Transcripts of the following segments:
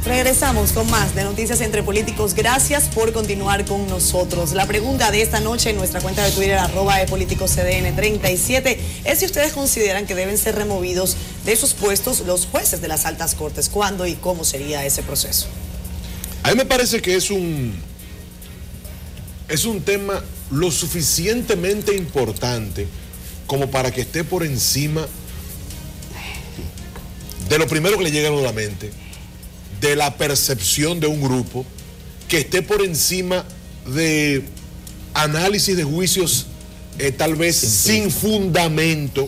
Regresamos con más de Noticias Entre Políticos. Gracias por continuar con nosotros. La pregunta de esta noche en nuestra cuenta de Twitter, @epoliticoscdn37, es si ustedes consideran que deben ser removidos de sus puestos los jueces de las altas cortes. ¿Cuándo y cómo sería ese proceso? A mí me parece que es un tema lo suficientemente importante como para que esté por encima de lo primero que le llega a la mente, de la percepción de un grupo, que esté por encima de análisis de juicios tal vez sin fundamento,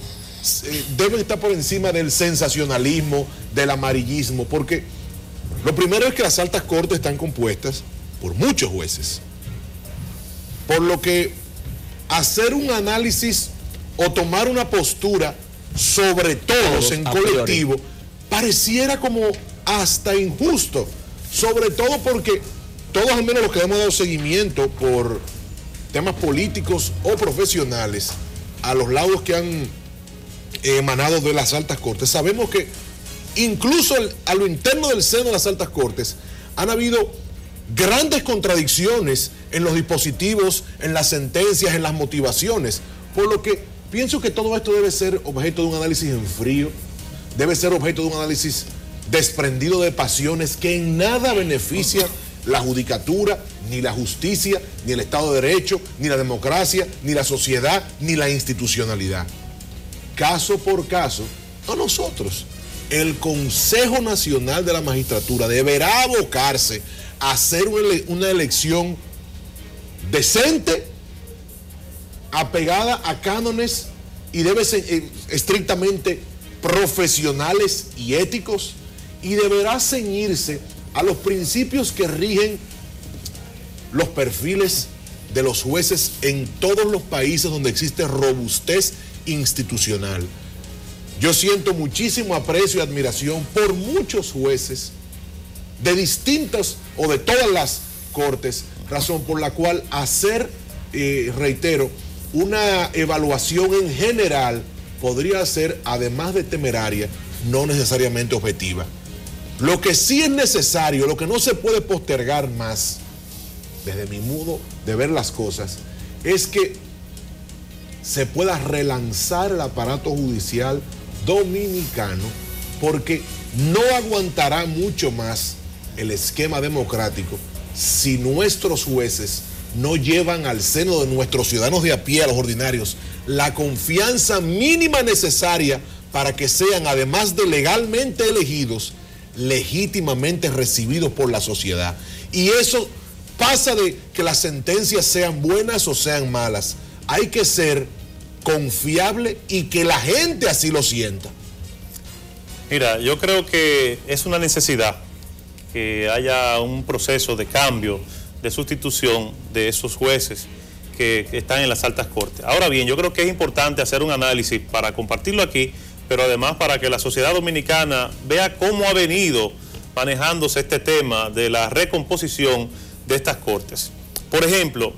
deben estar por encima del sensacionalismo, del amarillismo, porque lo primero es que las altas cortes están compuestas por muchos jueces, por lo que hacer un análisis o tomar una postura sobre todos en colectivo pareciera como hasta injusto, sobre todo porque todos, al menos los que hemos dado seguimiento por temas políticos o profesionales a los laudos que han emanado de las altas cortes, sabemos que incluso a lo interno del seno de las altas cortes han habido grandes contradicciones en los dispositivos, en las sentencias, en las motivaciones, por lo que pienso que todo esto debe ser objeto de un análisis en frío, debe ser objeto de un análisis desprendido de pasiones que en nada beneficia la judicatura, ni la justicia, ni el Estado de Derecho, ni la democracia, ni la sociedad, ni la institucionalidad. Caso por caso, no nosotros, el Consejo Nacional de la Magistratura deberá abocarse a hacer una elección decente, apegada a cánones y debe ser estrictamente profesionales y éticos, y deberá ceñirse a los principios que rigen los perfiles de los jueces en todos los países donde existe robustez institucional. Yo siento muchísimo aprecio y admiración por muchos jueces de distintas o de todas las cortes, razón por la cual hacer, reitero, una evaluación en general podría ser, además de temeraria, no necesariamente objetiva. Lo que sí es necesario, lo que no se puede postergar más, desde mi modo de ver las cosas, es que se pueda relanzar el aparato judicial dominicano, porque no aguantará mucho más el esquema democrático si nuestros jueces no llevan al seno de nuestros ciudadanos de a pie, a los ordinarios, la confianza mínima necesaria para que sean, además de legalmente elegidos, legítimamente recibidos por la sociedad. Y eso pasa de que las sentencias sean buenas o sean malas. Hay que ser confiable y que la gente así lo sienta. Mira, yo creo que es una necesidad que haya un proceso de cambio, de sustitución de esos jueces que están en las altas cortes. Ahora bien, yo creo que es importante hacer un análisis para compartirlo aquí, pero además para que la sociedad dominicana vea cómo ha venido manejándose este tema de la recomposición de estas cortes. Por ejemplo,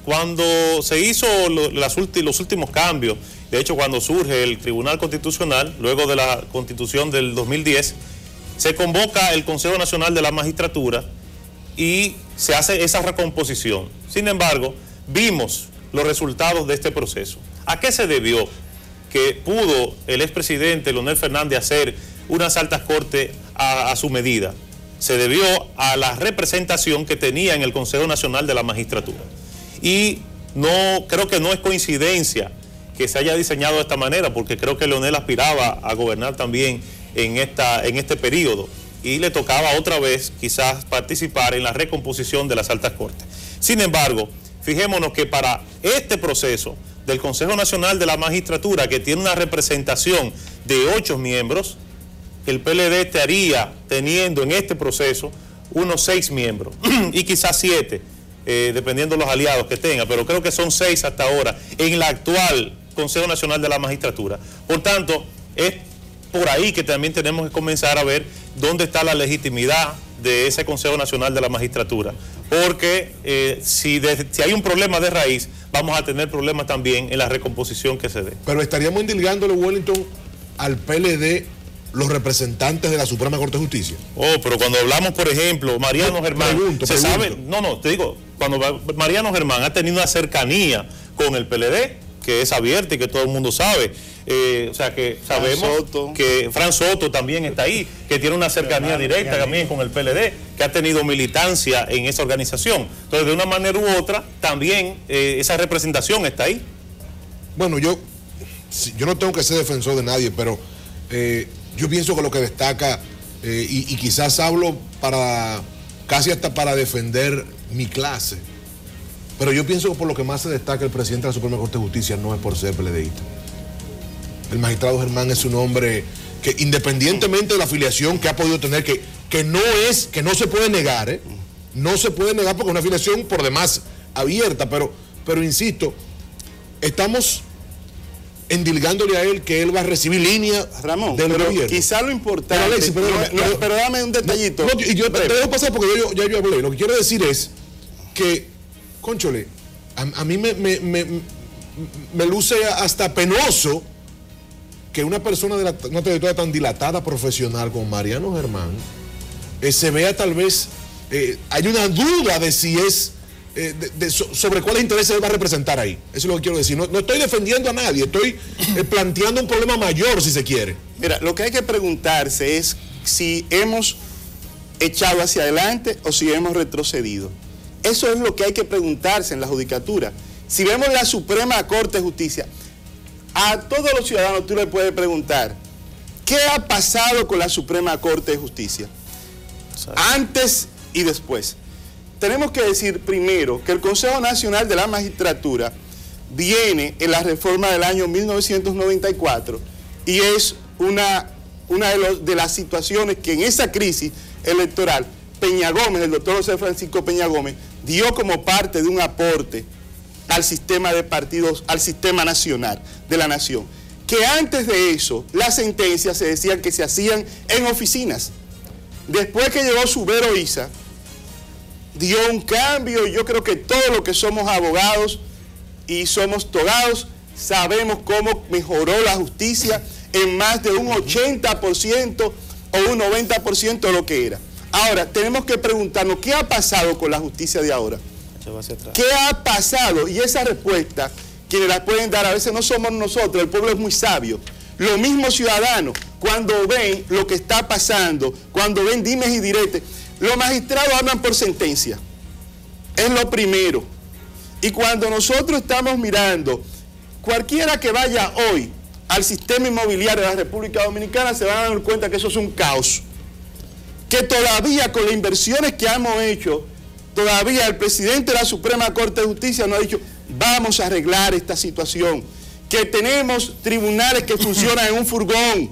cuando se hizo los últimos cambios, de hecho cuando surge el Tribunal Constitucional, luego de la Constitución del 2010, se convoca el Consejo Nacional de la Magistratura y se hace esa recomposición. Sin embargo, vimos los resultados de este proceso. ¿A qué se debió que pudo el expresidente Leonel Fernández hacer unas altas cortes a su medida? Se debió a la representación que tenía en el Consejo Nacional de la Magistratura. Y no creo que no es coincidencia que se haya diseñado de esta manera, porque creo que Leonel aspiraba a gobernar también en este periodo y le tocaba otra vez quizás participar en la recomposición de las altas cortes. Sin embargo, fijémonos que para este proceso del Consejo Nacional de la Magistratura, que tiene una representación de 8 miembros, el PLD estaría teniendo en este proceso unos 6 miembros y quizás 7, dependiendo de los aliados que tenga, pero creo que son 6 hasta ahora en el actual Consejo Nacional de la Magistratura. Por tanto, es por ahí que también tenemos que comenzar a ver dónde está la legitimidad de ese Consejo Nacional de la Magistratura, porque si hay un problema de raíz, vamos a tener problemas también en la recomposición que se dé. Pero estaríamos indilgándole, Wellington, al PLD los representantes de la Suprema Corte de Justicia? Oh, pero cuando hablamos, por ejemplo, Mariano Germán, sabe, te digo, cuando Mariano Germán ha tenido una cercanía con el PLD, que es abierta y que todo el mundo sabe. O sea que sabemos que Fran Soto también está ahí, que tiene una cercanía directa también con el PLD, que ha tenido militancia en esa organización. Entonces, de una manera u otra, también esa representación está ahí. Bueno, yo no tengo que ser defensor de nadie, pero yo pienso que lo que destaca, y quizás hablo casi hasta para defender mi clase, pero yo pienso que por lo que más se destaca el presidente de la Suprema Corte de Justicia no es por ser PLDista. El magistrado Germán es un hombre que, independientemente de la afiliación que ha podido tener, que no se puede negar, no se puede negar porque es una afiliación por demás abierta, pero insisto, estamos endilgándole a él que él va a recibir línea del gobierno. Quizá lo importante, Alexis, pero dame un detallito. Y yo te dejo pasar porque yo hablé. Lo que quiero decir es que, cónchole, a mí me luce hasta penoso que una persona de una trayectoria tan dilatada profesional como Mariano Germán se vea tal vez, hay una duda de si es, sobre cuáles intereses él va a representar ahí. Eso es lo que quiero decir. No estoy defendiendo a nadie, estoy planteando un problema mayor, si se quiere. Mira, lo que hay que preguntarse es si hemos echado hacia adelante o si hemos retrocedido. Eso es lo que hay que preguntarse en la judicatura. Si vemos la Suprema Corte de Justicia, a todos los ciudadanos tú le puedes preguntar, ¿qué ha pasado con la Suprema Corte de Justicia? Antes y después. Tenemos que decir primero que el Consejo Nacional de la Magistratura viene en la reforma del año 1994 y es una de las situaciones que en esa crisis electoral Peña Gómez, el doctor José Francisco Peña Gómez, dio como parte de un aporte al sistema de partidos, al sistema nacional de la nación. Que antes de eso, las sentencias se decían que se hacían en oficinas. Después que llegó Subero Isa, dio un cambio, y yo creo que todos los que somos abogados y somos togados, sabemos cómo mejoró la justicia en más de un 80% o un 90% de lo que era. Ahora, tenemos que preguntarnos, ¿qué ha pasado con la justicia de ahora? ¿Qué ha pasado? Y esa respuesta, quienes la pueden dar, a veces no somos nosotros, el pueblo es muy sabio. Los mismos ciudadanos, cuando ven lo que está pasando, cuando ven dimes y diretes, los magistrados hablan por sentencia. Es lo primero. Y cuando nosotros estamos mirando, cualquiera que vaya hoy al sistema inmobiliario de la República Dominicana se van a dar cuenta que eso es un caos. Que todavía con las inversiones que hemos hecho, todavía el presidente de la Suprema Corte de Justicia nos ha dicho, vamos a arreglar esta situación, que tenemos tribunales que funcionan en un furgón,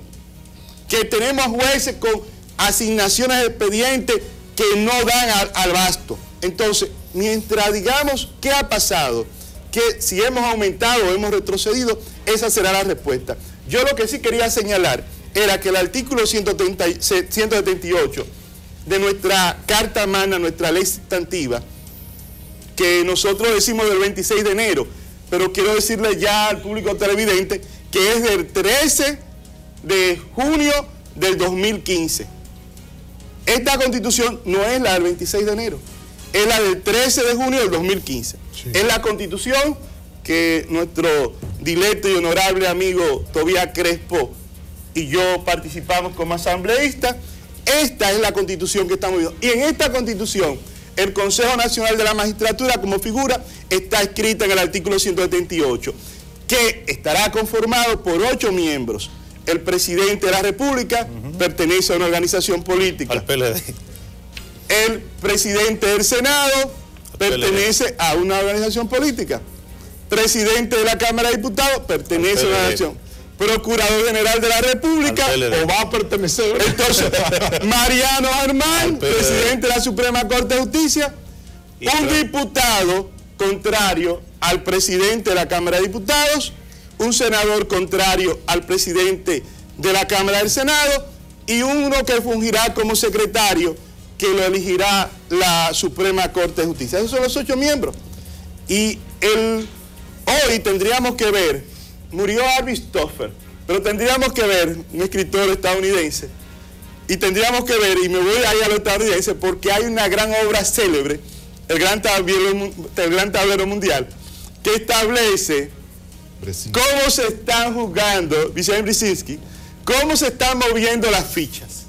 que tenemos jueces con asignaciones de expedientes que no dan al basto. Entonces, mientras digamos qué ha pasado, que si hemos aumentado o hemos retrocedido, esa será la respuesta. Yo lo que sí quería señalar era que el artículo 178 de nuestra Carta Magna, nuestra ley sustantiva, que nosotros decimos del 26 de enero, pero quiero decirle ya al público televidente que es del 13 de junio del 2015. Esta Constitución no es la del 26 de enero, es la del 13 de junio del 2015. Sí. Es la Constitución que nuestro dilecto y honorable amigo Tobías Crespo y yo participamos como asambleístas. Esta es la Constitución que estamos viendo. Y en esta Constitución, el Consejo Nacional de la Magistratura como figura está escrita en el artículo 178, que estará conformado por 8 miembros. El presidente de la República pertenece a una organización política. Al PLD. El presidente del Senado pertenece a una organización política. Presidente de la Cámara de Diputados pertenece a una organización. Procurador General de la República o va a pertenecer. Entonces, Mariano Germán, presidente de la Suprema Corte de Justicia, un diputado contrario al presidente de la Cámara de Diputados, un senador contrario al presidente de la Cámara del Senado y uno que fungirá como secretario que lo elegirá la Suprema Corte de Justicia. Esos son los 8 miembros. Y hoy tendríamos que ver, murió Arvid Stoffer, Pero tendríamos que ver un escritor estadounidense, y tendríamos que ver, y me voy ahí a lo estadounidense, porque hay una gran obra célebre, el Gran Tablero Mundial, que establece cómo se están jugando, dice Brzezinski, cómo se están moviendo las fichas.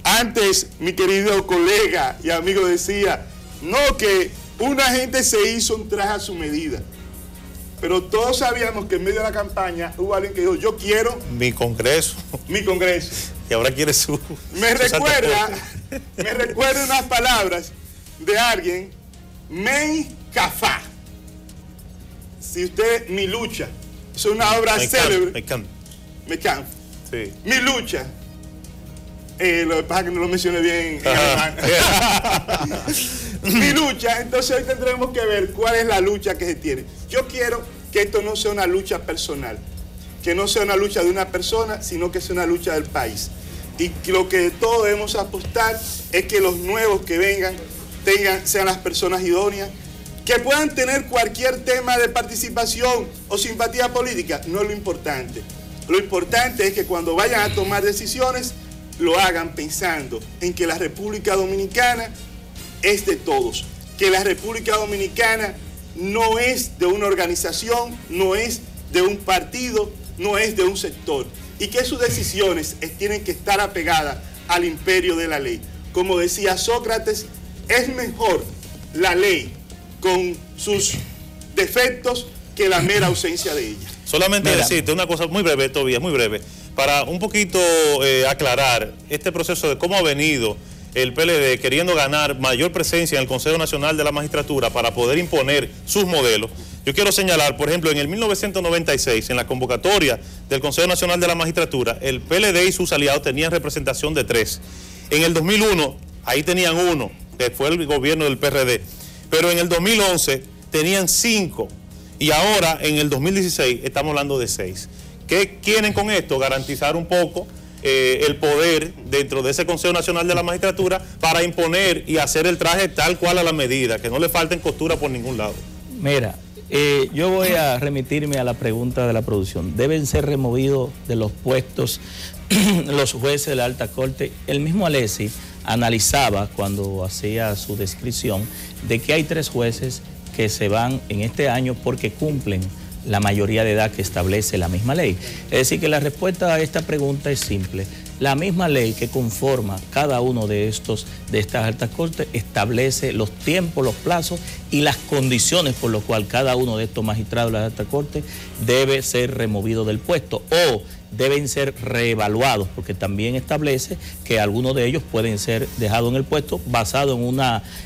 Antes, mi querido colega y amigo decía, no, que una gente se hizo un traje a su medida. Pero todos sabíamos que en medio de la campaña hubo alguien que dijo, yo quiero... Mi Congreso. Mi Congreso. Y ahora quiere su... Me recuerda unas palabras de alguien, Mei Cafá. Si usted, Mi Lucha, es una obra célebre. Me can. Sí. Mi Lucha. Lo que pasa es que no lo mencioné bien en alemán. Mi lucha, entonces hoy tendremos que ver cuál es la lucha que se tiene. Yo quiero que esto no sea una lucha personal, que no sea una lucha de una persona, sino que sea una lucha del país. Y lo que todos debemos apostar es que los nuevos que vengan sean las personas idóneas, que puedan tener cualquier tema de participación o simpatía política, no es lo importante. Lo importante es que cuando vayan a tomar decisiones, lo hagan pensando en que la República Dominicana es de todos, que la República Dominicana no es de una organización, no es de un partido, no es de un sector, y que sus decisiones tienen que estar apegadas al imperio de la ley. Como decía Sócrates, es mejor la ley con sus defectos que la mera ausencia de ella. Solamente decirte una cosa muy breve, Tobías, muy breve, para un poquito aclarar este proceso de cómo ha venido el PLD queriendo ganar mayor presencia en el Consejo Nacional de la Magistratura para poder imponer sus modelos. Yo quiero señalar, por ejemplo, en el 1996, en la convocatoria del Consejo Nacional de la Magistratura, el PLD y sus aliados tenían representación de 3. En el 2001, ahí tenían 1, que fue el gobierno del PRD. Pero en el 2011 tenían 5. Y ahora, en el 2016, estamos hablando de 6. ¿Qué quieren con esto? Garantizar un poco el poder dentro de ese Consejo Nacional de la Magistratura para imponer y hacer el traje tal cual a la medida, que no le falten costura por ningún lado. Mira, yo voy a remitirme a la pregunta de la producción. ¿Deben ser removidos de los puestos los jueces de la Alta Corte? El mismo Alessi analizaba cuando hacía su descripción de que hay 3 jueces que se van en este año porque cumplen la mayoría de edad que establece la misma ley. Es decir, que la respuesta a esta pregunta es simple. La misma ley que conforma cada uno de estas altas cortes establece los tiempos, los plazos y las condiciones por las cuales cada uno de estos magistrados de la alta corte debe ser removido del puesto o deben ser reevaluados, porque también establece que algunos de ellos pueden ser dejados en el puesto basado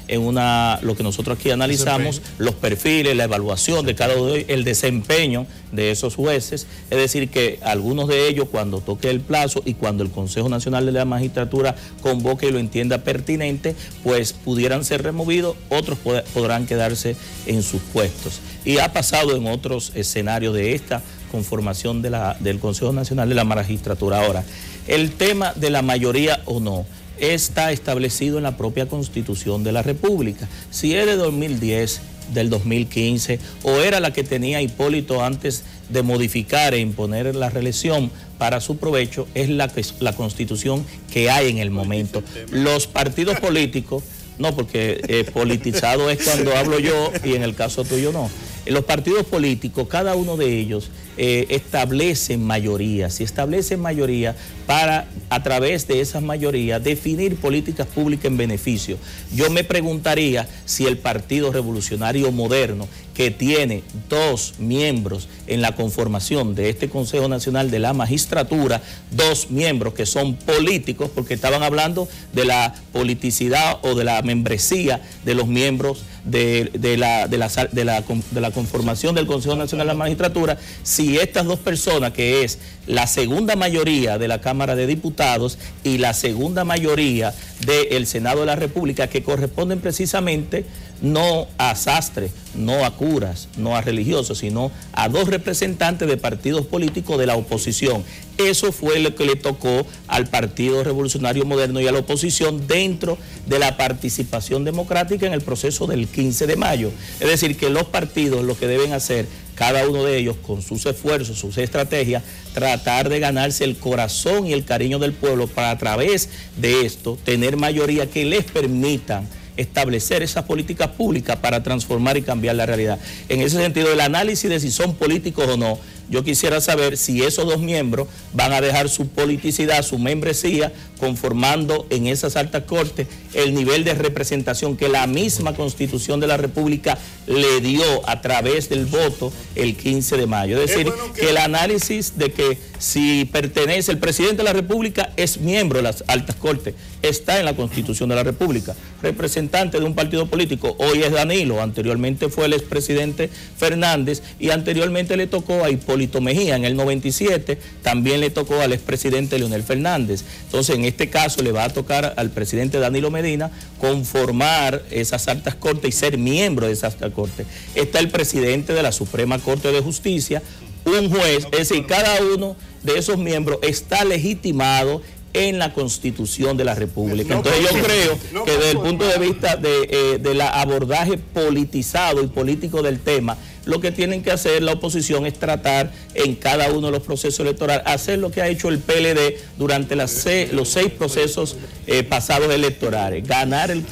en lo que nosotros aquí analizamos, los perfiles, la evaluación de cada uno de ellos, el desempeño de esos jueces. Es decir, que algunos de ellos, cuando toque el plazo y cuando el Consejo Nacional de la Magistratura convoque y lo entienda pertinente, pues pudieran ser removidos, otros podrán quedarse en sus puestos. Y ha pasado en otros escenarios de esta conformación del Consejo Nacional de la Magistratura. Ahora, el tema de la mayoría o no está establecido en la propia Constitución de la República. Si es de 2010, del 2015, o era la que tenía Hipólito antes de modificar e imponer la reelección para su provecho, es la Constitución que hay en el momento. Los partidos políticos, no, porque politizado es cuando hablo yo y en el caso tuyo no. Los partidos políticos, cada uno de ellos establecen mayorías, y establecen mayoría para, a través de esas mayorías, definir políticas públicas en beneficio. Yo me preguntaría si el Partido Revolucionario Moderno, que tiene 2 miembros en la conformación de este Consejo Nacional de la Magistratura, 2 miembros que son políticos, porque estaban hablando de la politicidad o de la membresía de los miembros de la conformación del Consejo Nacional de la Magistratura, si estas 2 personas, que es la segunda mayoría de la Cámara de Diputados y la segunda mayoría del Senado de la República, que corresponden precisamente no a sastres, no a curas, no a religiosos, sino a 2 representantes de partidos políticos de la oposición. Eso fue lo que le tocó al Partido Revolucionario Moderno y a la oposición dentro de la participación democrática en el proceso del 15 de mayo. Es decir, que los partidos lo que deben hacer cada uno de ellos con sus esfuerzos, sus estrategias, tratar de ganarse el corazón y el cariño del pueblo para a través de esto tener mayoría que les permitan establecer esas políticas públicas para transformar y cambiar la realidad. En ese sentido, el análisis de si son políticos o no, yo quisiera saber si esos dos miembros van a dejar su politicidad, su membresía, conformando en esas altas cortes el nivel de representación que la misma Constitución de la República le dio a través del voto el 15 de mayo. Es decir, que el análisis de que si pertenece, el presidente de la República es miembro de las altas cortes, está en la Constitución de la República, representante de un partido político, hoy es Danilo, anteriormente fue el expresidente Fernández y anteriormente le tocó a Hipólito Mejía, en el 97 también le tocó al expresidente Leonel Fernández. Entonces en este caso le va a tocar al presidente Danilo Medina conformar esas altas cortes y ser miembro de esas altas cortes. Está el presidente de la Suprema Corte de Justicia, un juez, es decir, cada uno de esos miembros está legitimado en la Constitución de la República. Entonces yo creo que desde el punto de vista del abordaje politizado y político del tema, lo que tienen que hacer la oposición es tratar en cada uno de los procesos electorales, hacer lo que ha hecho el PLD durante los 6 procesos pasados electorales, ganar el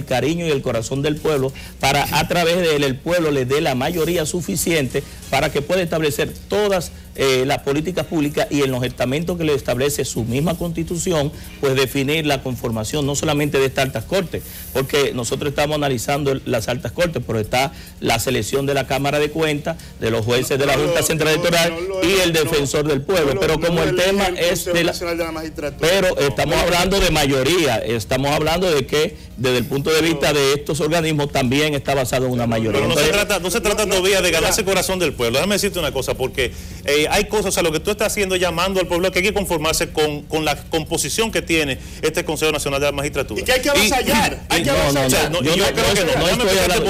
cariño y el corazón del pueblo para a través de él el pueblo le dé la mayoría suficiente para que pueda establecer todas las políticas públicas y en los estamentos que le establece su misma Constitución, pues definir la conformación no solamente de estas altas cortes, porque nosotros estamos analizando las altas cortes, pero está la selección de la Cámara de Cuentas, de los jueces de la Junta Central Electoral y el defensor del pueblo, pero como el tema es de la Magistratura, pero estamos hablando de mayoría, estamos hablando de que desde el punto de vista de estos organismos también está basado en una mayoría. Pero no se trata todavía de ganarse el corazón del pueblo. Déjame decirte una cosa, porque hay cosas, o sea, lo que tú estás haciendo llamando al pueblo que hay que conformarse con la composición que tiene este Consejo Nacional de la Magistratura. Y que hay que avasallar.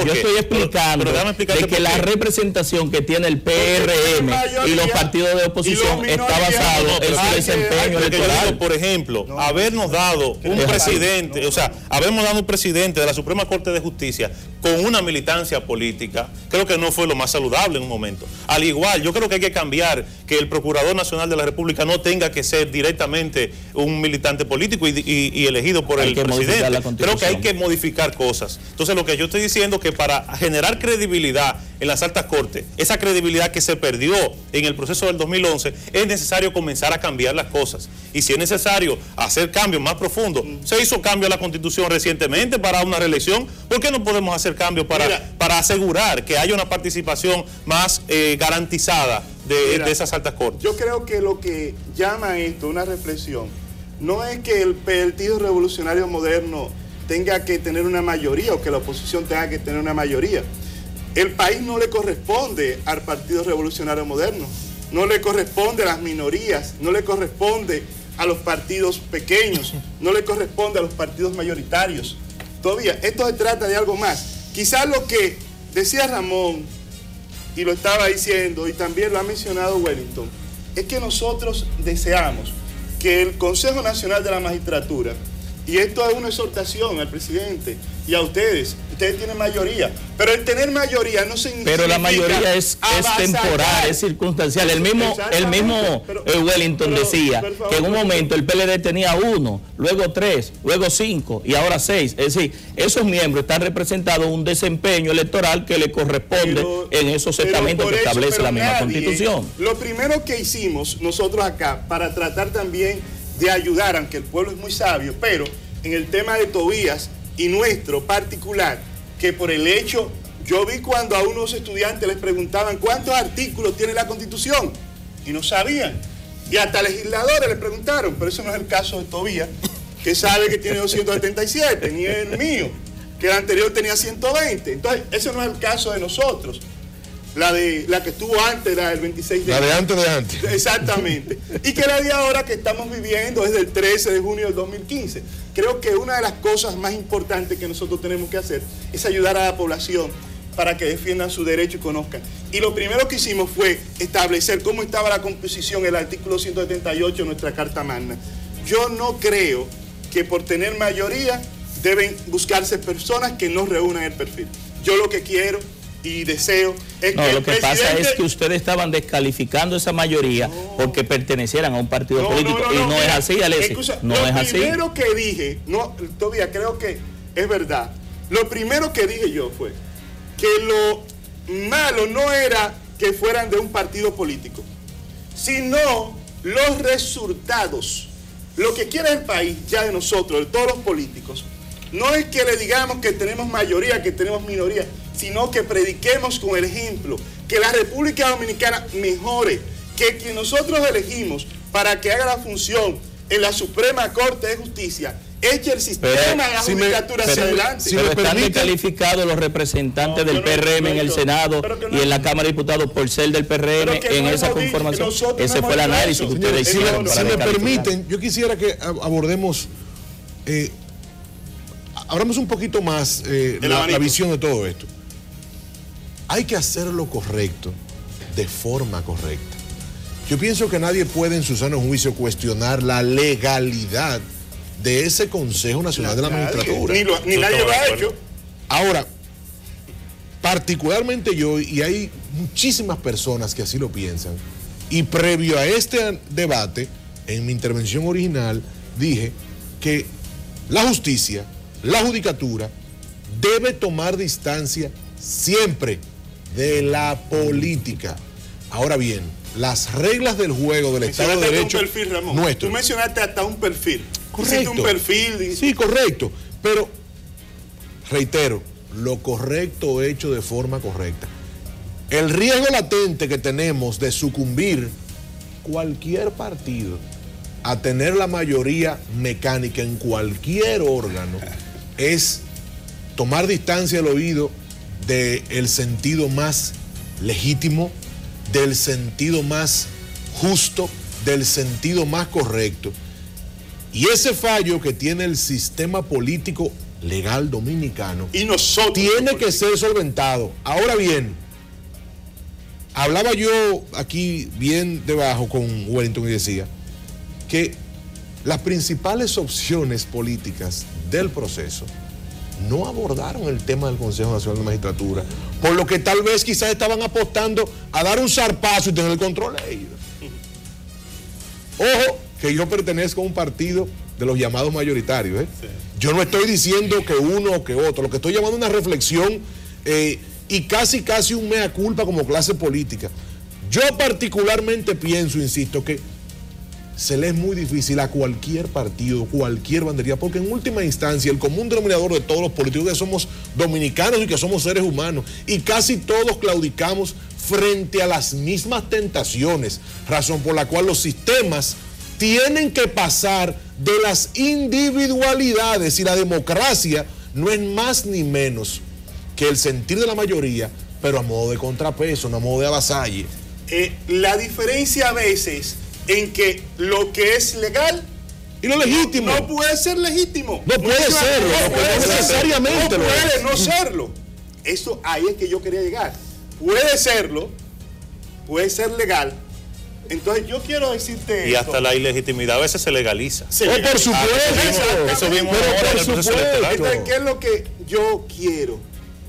Yo estoy explicando de que la representación que tiene el PRM y los partidos de oposición está basado en su desempeño electoral. Por ejemplo, habernos dado un presidente, o sea, habernos dado un presidente de la Suprema Corte de Justicia con una militancia política, creo que no fue lo más saludable en un momento. Al igual, yo creo que hay que cambiar que el Procurador Nacional de la República no tenga que ser directamente un militante político y elegido por el presidente. Creo que hay que modificar cosas. Entonces, lo que yo estoy diciendo es que para generar credibilidad en las altas cortes, esa credibilidad que se perdió en el proceso del 2011, es necesario comenzar a cambiar las cosas. Y si es necesario hacer cambios más profundos, se hizo cambio a la Constitución recientemente para una reelección, ¿por qué no podemos hacer cambios para asegurar que haya una participación más garantizada de esas altas cortes? Yo creo que lo que llama esto una reflexión no es que el Partido Revolucionario Moderno tenga que tener una mayoría o que la oposición tenga que tener una mayoría. El país no le corresponde al Partido Revolucionario Moderno, no le corresponde a las minorías, no le corresponde a los partidos pequeños, no le corresponde a los partidos mayoritarios. Todavía, esto se trata de algo más. Quizás lo que decía Ramón, y lo estaba diciendo, y también lo ha mencionado Wellington, es que nosotros deseamos que el Consejo Nacional de la Magistratura, y esto es una exhortación al presidente y a ustedes tienen mayoría, pero el tener mayoría no significa... Pero la mayoría es temporal, es circunstancial. El mismo Wellington decía que en un momento el PLD tenía 1, luego 3, luego 5 y ahora 6. Es decir, esos miembros están representados en un desempeño electoral que le corresponde en esos estamentos que establece la misma Constitución. Lo primero que hicimos nosotros acá, para tratar también de ayudar, aunque el pueblo es muy sabio, pero en el tema de Tobías y nuestro particular, que por el hecho, yo vi cuando a unos estudiantes les preguntaban cuántos artículos tiene la Constitución y no sabían, y hasta legisladores les preguntaron, pero eso no es el caso de Tobías, que sabe que tiene 277, ni el mío, que el anterior tenía 120. Entonces, ese no es el caso de nosotros. La que estuvo antes, la del 26 de La de antes de antes. Exactamente. Y que la de ahora que estamos viviendo desde el 13 de junio del 2015. Creo que una de las cosas más importantes que nosotros tenemos que hacer es ayudar a la población para que defiendan su derecho y conozcan. Y lo primero que hicimos fue establecer cómo estaba la composición, el artículo 178 de nuestra Carta Magna. Yo no creo que por tener mayoría deben buscarse personas que no reúnan el perfil. Yo lo que quiero y deseo es No, que lo que pasa es que ustedes estaban descalificando esa mayoría porque pertenecieran a un partido político. Y no es así, Alexis. No es así. Lo primero que dije, todavía creo que es verdad. Lo primero que dije yo fue que lo malo no era que fueran de un partido político, sino los resultados. Lo que quiere el país ya de nosotros, de todos los políticos, no es que le digamos que tenemos mayoría, que tenemos minoría, sino que prediquemos con el ejemplo, que la República Dominicana mejore, que quien nosotros elegimos para que haga la función en la Suprema Corte de Justicia, eche el sistema de la judicatura hacia adelante. Pero están descalificados los representantes del PRM en el Senado y en la Cámara de Diputados por ser del PRM en esa conformación. Ese fue el análisis que ustedes hicieron. Si me permiten, yo quisiera que abordemos... abramos un poquito más la visión de todo esto. Hay que hacer lo correcto, de forma correcta. Yo pienso que nadie puede en su sano juicio cuestionar la legalidad de ese Consejo Nacional de la Magistratura. Ni nadie lo ha hecho. Ahora, particularmente yo, y hay muchísimas personas que así lo piensan, y previo a este debate, en mi intervención original, dije que la justicia, la judicatura, debe tomar distancia siempre de la política. Ahora bien, las reglas del juego del Estado de Derecho un perfil, Ramón. nuestro. Tú mencionaste hasta un perfil. Correcto. Un perfil. Sí, correcto. Pero, reitero, lo correcto hecho de forma correcta. El riesgo latente que tenemos de sucumbir cualquier partido a tener la mayoría mecánica en cualquier órgano es tomar distancia del oído del sentido más legítimo, del sentido más justo, del sentido más correcto. Y ese fallo que tiene el sistema político legal dominicano y nosotros tiene que ser solventado. Ahora bien, hablaba yo aquí bien debajo con Wellington y decía que las principales opciones políticas del proceso no abordaron el tema del Consejo Nacional de Magistratura, por lo que tal vez quizás estaban apostando a dar un zarpazo y tener el control de ellos. Ojo, que yo pertenezco a un partido de los llamados mayoritarios. Sí. Yo no estoy diciendo que uno o que otro, lo que estoy llamando una reflexión y casi un mea culpa como clase política. Yo particularmente pienso, insisto, que se le es muy difícil a cualquier partido, cualquier bandería, porque en última instancia el común denominador de todos los políticos que somos dominicanos y que somos seres humanos, y casi todos claudicamos frente a las mismas tentaciones, razón por la cual los sistemas tienen que pasar de las individualidades, y la democracia no es más ni menos que el sentir de la mayoría, pero a modo de contrapeso, no a modo de avasalle. La diferencia a veces en que lo que es legal y lo legítimo no puede ser legítimo. No puede serlo, no necesariamente. No puede no serlo. Eso ahí es que yo quería llegar. Puede serlo, puede ser legal. Entonces yo quiero decirte y hasta la ilegitimidad a veces se legaliza. Por supuesto. Eso vimos ahora en el proceso electoral. Entonces, ¿qué es lo que yo quiero?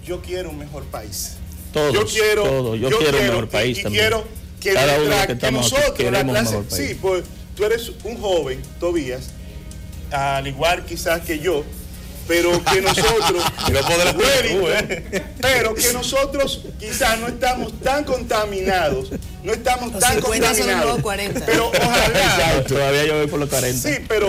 Yo quiero un mejor país. Todos, yo quiero un mejor país también. Quiero que, cada uno que nosotros, queremos la clase, un mejor país. Sí, pues tú eres un joven, Tobías, al igual quizás que yo, pero que nosotros pero que nosotros quizás no estamos tan contaminados, los 50 son los 40. Pero ojalá todavía yo voy por los 40. sí, pero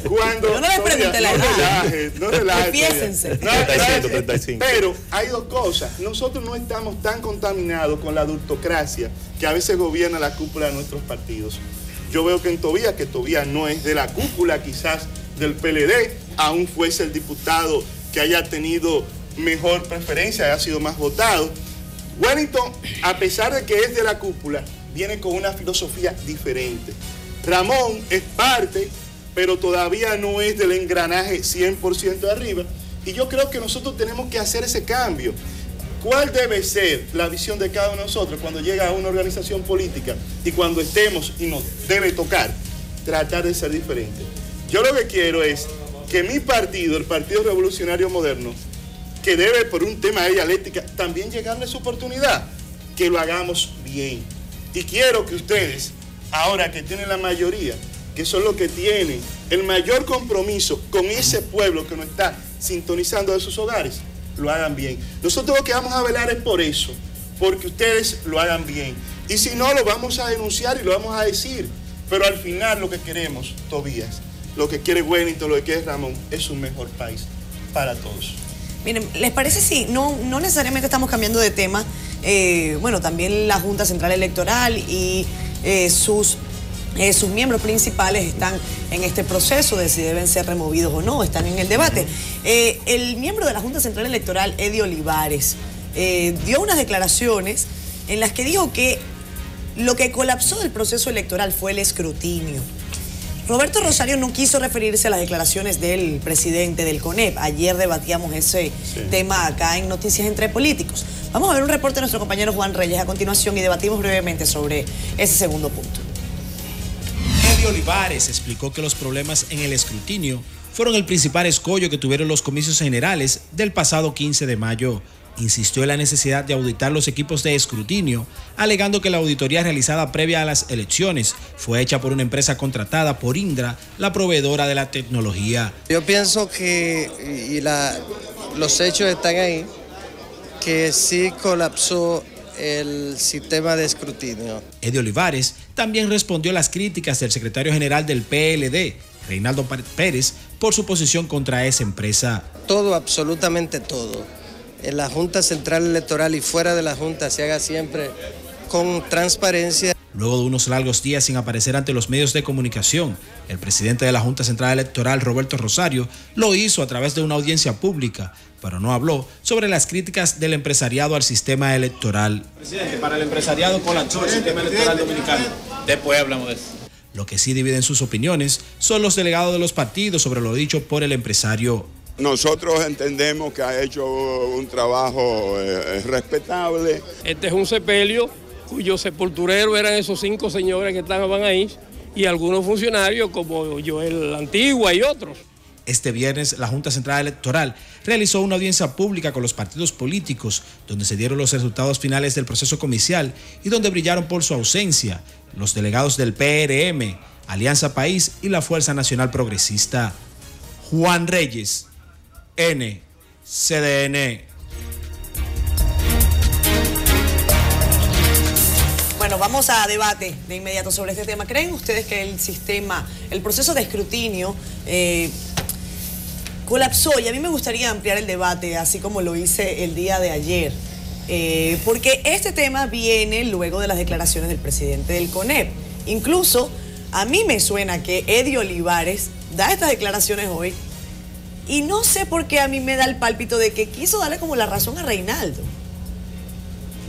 cuando yo no le pregunté la edad, no relajes, piénsense. 35. Pero hay dos cosas. Nosotros no estamos tan contaminados con la adultocracia que a veces gobierna la cúpula de nuestros partidos. Yo veo que Tobías no es de la cúpula quizás del PLD, aún fuese el diputado que haya tenido mejor preferencia, haya sido más votado. Wellington, a pesar de que es de la cúpula, viene con una filosofía diferente. Ramón es parte, pero todavía no es del engranaje 100% de arriba. Y yo creo que nosotros tenemos que hacer ese cambio. ¿Cuál debe ser la visión de cada uno de nosotros cuando llega a una organización política y cuando estemos y nos debe tocar tratar de ser diferente? Yo lo que quiero es que mi partido, el Partido Revolucionario Moderno, que debe, por un tema de dialéctica, también llegarle su oportunidad, que lo hagamos bien. Y quiero que ustedes, ahora que tienen la mayoría, que son los que tienen el mayor compromiso con ese pueblo que nos está sintonizando de sus hogares, lo hagan bien. Nosotros lo que vamos a velar es por eso, porque ustedes lo hagan bien. Y si no, lo vamos a denunciar y lo vamos a decir. Pero al final lo que queremos, Tobías, lo que quiere Wellington, lo que quiere Ramón, es un mejor país para todos. Miren, ¿les parece si no necesariamente estamos cambiando de tema? Bueno, también la Junta Central Electoral y sus miembros principales están en este proceso de si deben ser removidos o no, están en el debate. El miembro de la Junta Central Electoral, Eddie Olivares, dio unas declaraciones en las que dijo que lo que colapsó del proceso electoral fue el escrutinio. Roberto Rosario no quiso referirse a las declaraciones del presidente del CONEP. Ayer debatíamos ese tema acá en Noticias Entre Políticos. Vamos a ver un reporte de nuestro compañero Juan Reyes a continuación y debatimos brevemente sobre ese segundo punto. Eddie Olivares explicó que los problemas en el escrutinio fueron el principal escollo que tuvieron los comicios generales del pasado 15 de mayo. Insistió en la necesidad de auditar los equipos de escrutinio, alegando que la auditoría realizada previa a las elecciones fue hecha por una empresa contratada por Indra, la proveedora de la tecnología. Yo pienso que los hechos están ahí, que sí colapsó el sistema de escrutinio. Eddie Olivares también respondió a las críticas del secretario general del PLD, Reinaldo Pérez, por su posición contra esa empresa. Todo, absolutamente todo, en la Junta Central Electoral y fuera de la Junta se haga siempre con transparencia. Luego de unos largos días sin aparecer ante los medios de comunicación, el presidente de la Junta Central Electoral, Roberto Rosario, lo hizo a través de una audiencia pública, pero no habló sobre las críticas del empresariado al sistema electoral. Presidente, para el empresariado colapsó el sistema electoral dominicano. Después hablamos de eso. Lo que sí dividen sus opiniones son los delegados de los partidos sobre lo dicho por el empresario. Nosotros entendemos que ha hecho un trabajo respetable. Este es un sepelio cuyo sepulturero eran esos 5 señores que estaban ahí y algunos funcionarios como Joel Antigua y otros. Este viernes, la Junta Central Electoral realizó una audiencia pública con los partidos políticos, donde se dieron los resultados finales del proceso comicial y donde brillaron por su ausencia los delegados del PRM, Alianza País y la Fuerza Nacional Progresista. Juan Reyes, NCDN. Bueno, vamos a debate de inmediato sobre este tema. ¿Creen ustedes que el proceso de escrutinio colapsó? Y a mí me gustaría ampliar el debate, así como lo hice el día de ayer, porque este tema viene luego de las declaraciones del presidente del CONEP. Incluso a mí me suena que Eddie Olivares da estas declaraciones hoy y no sé por qué a mí me da el pálpito de que quiso darle como la razón a Reinaldo.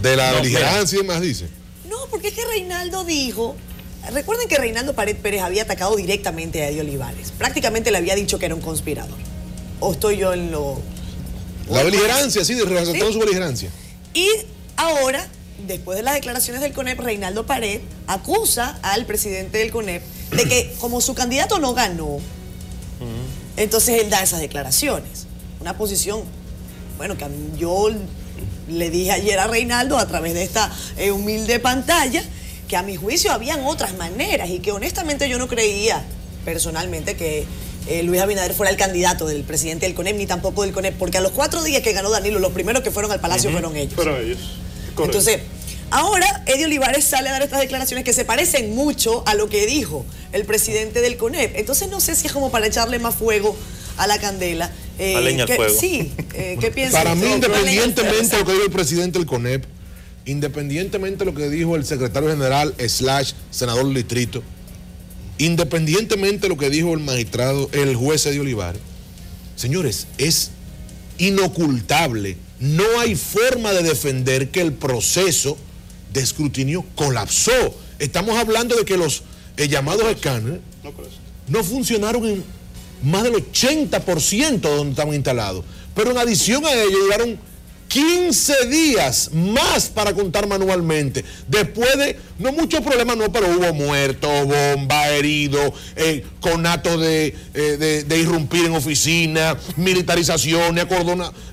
De la beligerancia y demás, dice. No, porque es que Reinaldo dijo... Recuerden que Reinaldo Pérez había atacado directamente a Eddie Olivares. Prácticamente le había dicho que era un conspirador. ¿O estoy yo en lo...? La beligerancia, sí, resaltó su beligerancia. Y ahora, después de las declaraciones del CONEP, Reinaldo Pérez acusa al presidente del CONEP de que como su candidato no ganó, entonces él da esas declaraciones. Una posición, bueno, que yo le dije ayer a Reinaldo a través de esta humilde pantalla, que a mi juicio habían otras maneras y que honestamente yo no creía personalmente que Luis Abinader fuera el candidato del presidente del CONEP, ni tampoco del CONEP, porque a los 4 días que ganó Danilo, los primeros que fueron al Palacio fueron ellos. Fueron ellos. Correcto. Entonces, ahora Eddie Olivares sale a dar estas declaraciones que se parecen mucho a lo que dijo el presidente del CONEP. Entonces no sé si es como para echarle más fuego a la candela. A leña al fuego. Sí, ¿qué piensan? Para mí, independientemente de lo que dijo el presidente del CONEP, independientemente de lo que dijo el secretario general / senador del distrito, independientemente de lo que dijo el juez Eddie Olivares, señores, es inocultable. No hay forma de defender que el proceso de escrutinio colapsó. Estamos hablando de que los llamados escáneres no funcionaron en más del 80% donde estaban instalados. Pero en adición a ello llegaron 15 días más para contar manualmente. Después de, no muchos problemas, no, pero hubo muertos, bombas, heridos, conatos de irrumpir en oficinas, militarizaciones,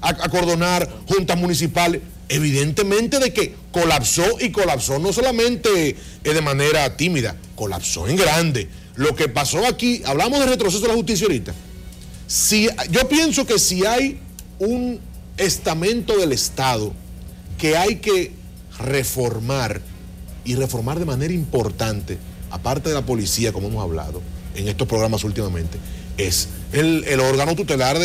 acordonar juntas municipales. Evidentemente de que colapsó, y colapsó no solamente de manera tímida, colapsó en grande. Lo que pasó aquí, hablamos de retroceso de la justicia ahorita. Yo pienso que si hay un estamento del Estado que hay que reformar, y reformar de manera importante, aparte de la policía, como hemos hablado en estos programas últimamente, es el órgano tutelar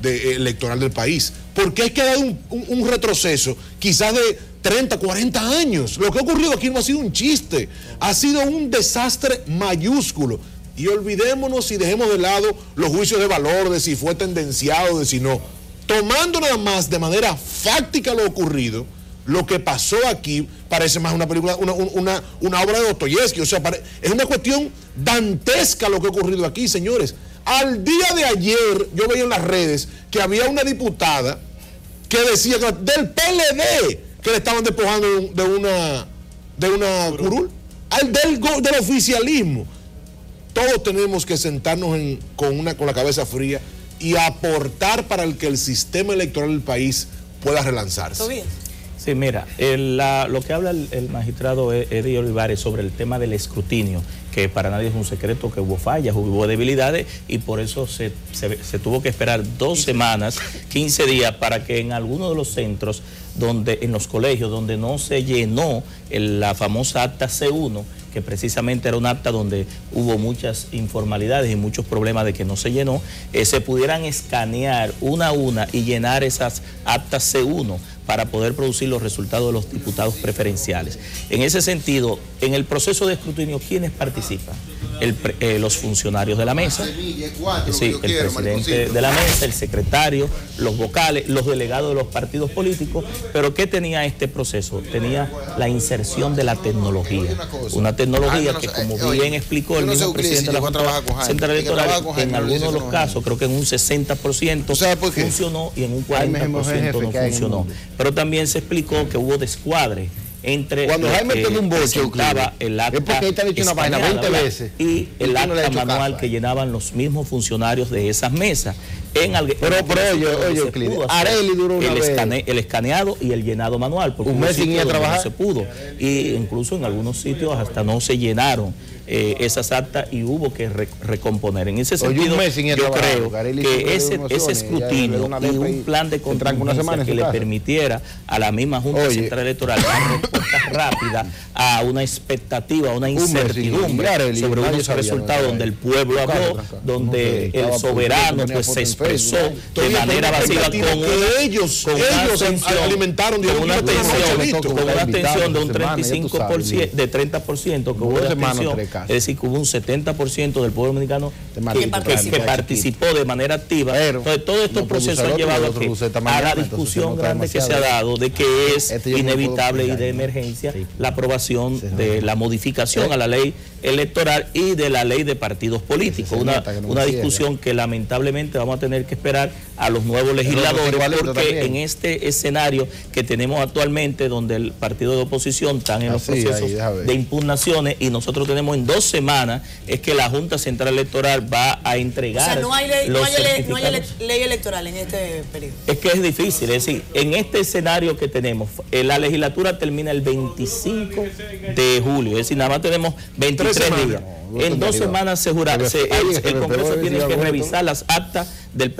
electoral del país. Porque hay que dar un retroceso quizás de 30, 40 años. Lo que ha ocurrido aquí no ha sido un chiste, ha sido un desastre mayúsculo. Y olvidémonos y dejemos de lado los juicios de valor, de si fue tendenciado, de si no. Tomando nada más de manera fáctica lo ocurrido, lo que pasó aquí parece más una película, una obra de Dostoyevsky. O sea, es una cuestión dantesca lo que ha ocurrido aquí, señores. Al día de ayer, yo veía en las redes que había una diputada que decía que del PLD que le estaban despojando de una curul, del oficialismo. Todos tenemos que sentarnos con la cabeza fría y aportar para que el sistema electoral del país pueda relanzarse. Sí, mira, lo que habla el magistrado Eddie Olivares sobre el tema del escrutinio, que para nadie es un secreto que hubo fallas, hubo debilidades, y por eso se tuvo que esperar 2 semanas, 15 días, para que en algunos de los centros, en los colegios, donde no se llenó la famosa acta C1, que precisamente era un acta donde hubo muchas informalidades y muchos problemas de que no se llenó, se pudieran escanear una a una y llenar esas actas C1 para poder producir los resultados de los diputados preferenciales. En ese sentido, en el proceso de escrutinio, ¿quiénes participan? Los funcionarios de la mesa, sí, el presidente de la mesa, el secretario, los vocales, los delegados de los partidos políticos. Pero ¿qué tenía este proceso? Tenía la inserción de la tecnología, una tecnología que, como bien explicó el mismo presidente de la Junta Central Electoral, en algunos de los casos, creo que en un 60% funcionó y en un 40% no funcionó. Pero también se explicó que hubo descuadre entre cuando Jaime tiene un boche, el acta y el acta manual que llenaban los mismos funcionarios de esas mesas. Arely duró una vez el escaneado y el llenado manual, porque un mes sin ir a trabajar no se pudo, y incluso en algunos sitios hasta no se llenaron esas actas y hubo que recomponer. En ese sentido, yo creo que ese escrutinio y un plan de contingencia que le permitiera a la misma Junta Central Electoral dar respuesta rápida a una expectativa, a una incertidumbre sobre unos resultados donde el pueblo habló, donde el soberano pues se expresó de manera vacía con ellos alimentaron con una abstención de un 35%, de 30% que hubo de abstención. Es decir, que hubo un 70% del pueblo dominicano que participó de manera activa. Entonces, todos estos procesos han llevado a la discusión grande que se ha dado de que es inevitable y de emergencia la aprobación de la modificación a la ley electoral y de la ley de partidos políticos. Una discusión que lamentablemente vamos a tener que esperar a los nuevos legisladores, porque en este escenario que tenemos actualmente, donde el partido de oposición está en los procesos de impugnaciones, y nosotros tenemos en 2 semanas, es que la Junta Central Electoral va a entregar. O sea, no hay ley electoral en este periodo. Es que es difícil, es decir, en este escenario que tenemos, la legislatura termina el 25 de julio, es decir, nada más tenemos 23 días. En 2 semanas el Congreso tiene que revisar las actas del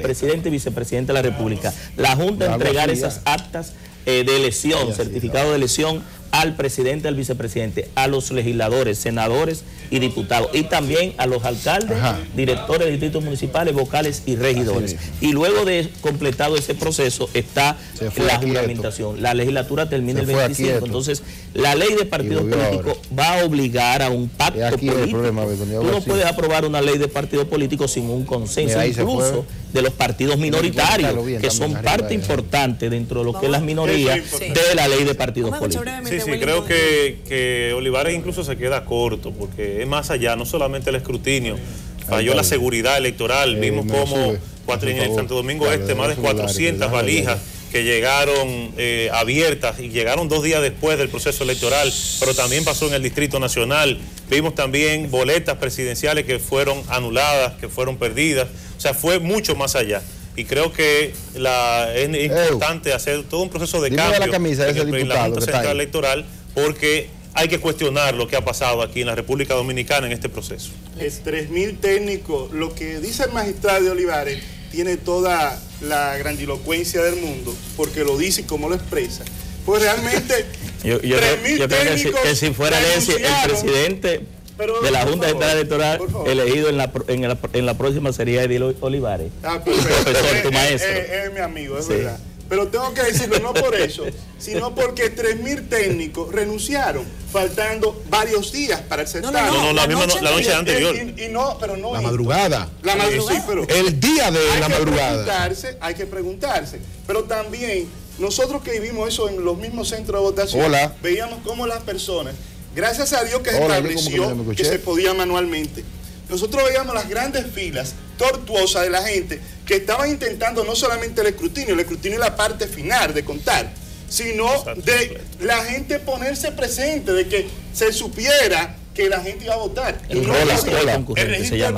presidente y vicepresidente de la República. La Junta entregar esas actas de elección, certificado de elección al presidente, al vicepresidente, a los legisladores, senadores y diputados, y también a los alcaldes, directores de distritos municipales, vocales y regidores. Y luego de completado ese proceso está la juramentación. La legislatura termina el 25. Entonces, la ley de partidos políticos va a obligar a un pacto político. Tú no puedes aprobar una ley de partidos políticos sin un consenso, incluso de los partidos minoritarios, que son parte importante dentro de lo que es las minorías de la ley de partidos políticos. Sí, creo que Olivares incluso se queda corto, porque es más allá, no solamente el escrutinio, falló la seguridad electoral, vimos como en Santo Domingo Este más de 400 valijas que llegaron abiertas y llegaron 2 días después del proceso electoral, pero también pasó en el Distrito Nacional. Vimos también boletas presidenciales que fueron anuladas, que fueron perdidas. O sea, fue mucho más allá. Y creo que es importante hacer todo un proceso de cambio en la Junta Central Electoral, porque hay que cuestionar lo que ha pasado aquí en la República Dominicana en este proceso. Es 3.000 técnicos. Lo que dice el magistrado de Olivares tiene toda la grandilocuencia del mundo, porque lo dice y cómo lo expresa. Pues realmente, yo creo que si fuera el presidente de la Junta Central Electoral elegido en la próxima sería Edil Olivares. Profesor, tu maestro. Es mi amigo, es verdad. Pero tengo que decirlo, no por eso, sino porque 3.000 técnicos renunciaron, faltando varios días para el certamen. No, la noche anterior. La madrugada. Sí, pero el día de la madrugada. Hay que preguntarse. Pero también, nosotros que vivimos eso en los mismos centros de votación, veíamos cómo las personas, gracias a Dios que se estableció que se podía manualmente, nosotros veíamos las grandes filas tortuosas de la gente que estaban intentando no solamente el escrutinio es la parte final de contar, sino de la gente ponerse presente, de que se supiera que la gente iba a votar. El registro del concurrente. Ni siquiera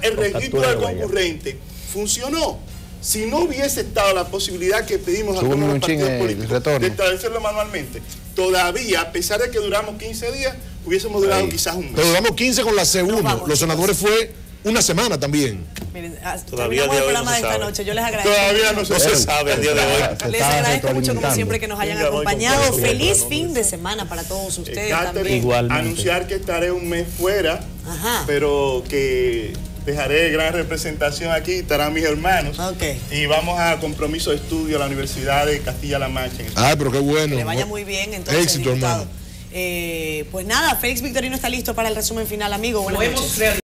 el registro del concurrente funcionó. Si no hubiese estado la posibilidad que pedimos a todos los partidos políticos de establecerlo manualmente, todavía, a pesar de que duramos 15 días, hubiésemos durado quizás un mes. Pero duramos 15 con la segunda. Los senadores fue una semana también. Miren, todavía el programa de esta noche. Yo les agradezco. Todavía no se sabe el día de hoy. Les agradezco mucho, como siempre, que nos hayan acompañado. Feliz fin de semana para todos ustedes también. Igualmente. Anunciar que estaré un mes fuera, pero que dejaré gran representación aquí, estarán mis hermanos. Y vamos a compromiso de estudio a la Universidad de Castilla-La Mancha. Pero qué bueno. Que le vaya muy bien, entonces. Éxito, hermano. Pues nada, Félix Victorino está listo para el resumen final, amigo. Buenas noches.